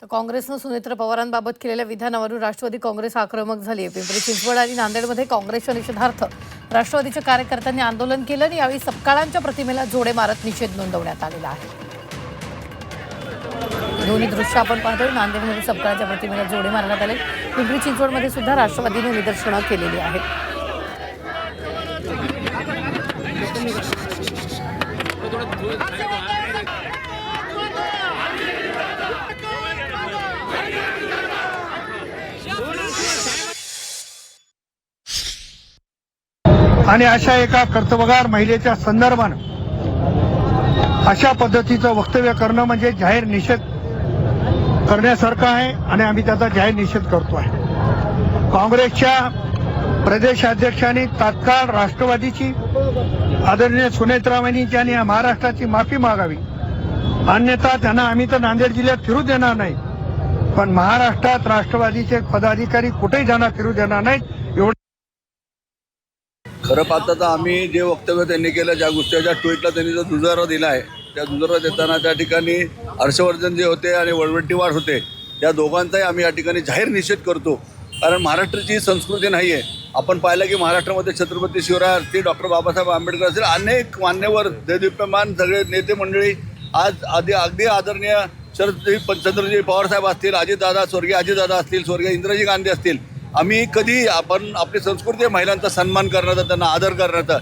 तर काँग्रेसनं सुनेत्र पवारांबाबत केलेल्या विधानावरून राष्ट्रवादी काँग्रेस आक्रमक झाली आहे। पिंपरी चिंचवड आणि नांदेडमध्ये काँग्रेसच्या निषेधार्थ राष्ट्रवादीच्या कार्यकर्त्यांनी आंदोलन केलं आणि यावेळी सपकाळांच्या प्रतिमेला जोडे मारत निषेध नोंदवण्यात आलेला आहे। दोन्ही दृश्य आपण पाहतोय। नांदेडमध्ये सपकाळांच्या प्रतिमेला जोडे मारण्यात आले। पिंपरी चिंचवडमध्ये सुद्धा राष्ट्रवादीने निदर्शनं केलेली आहेत। आणि अशा एका कर्तबगार महिलेच्या संदर्भानं अशा पद्धतीचं वक्तव्य करणं म्हणजे जाहीर निषेध करण्यासारखं आहे आणि आम्ही त्याचा जाहीर निषेध करतो आहे। काँग्रेसच्या प्रदेशाध्यक्षांनी तात्काळ राष्ट्रवादीची आदरणीय सुनेत्रावाहिनीची आणि महाराष्ट्राची माफी मागावी, अन्यथा त्यांना आम्ही तर नांदेड जिल्ह्यात फिरू देणार नाही, पण महाराष्ट्रात राष्ट्रवादीचे पदाधिकारी कुठेही त्यांना फिरू देणार नाहीत। एवढं खरं पाहता तर आम्ही जे वक्तव्य त्यांनी केलं, ज्या गोष्टीच्या ट्विटला त्यांनी जो दुजारा दिला आहे, त्या दुजारा देताना त्या ठिकाणी हर्षवर्धन जे होते आणि वळवंटीवार होते, त्या दोघांचाही आम्ही या ठिकाणी जाहीर निषेध करतो। कारण महाराष्ट्राची संस्कृती नाही आहे। आपण पाहिलं की महाराष्ट्रामध्ये छत्रपती शिवराय असतील, डॉक्टर बाबासाहेब आंबेडकर असतील, अनेक मान्यवर देदीप्यमान सगळे नेते मंडळी आज अगदी आदरणीय शरदजी चंद्रजी पवारसाहेब असतील, अजितदादा स्वर्गीय अजितदादा असतील, स्वर्गीय इंदिराजी गांधी असतील, आम्ही कधी आपण आपली संस्कृती महिलांचा सन्मान करण्याचा, त्यांना आदर करण्याचा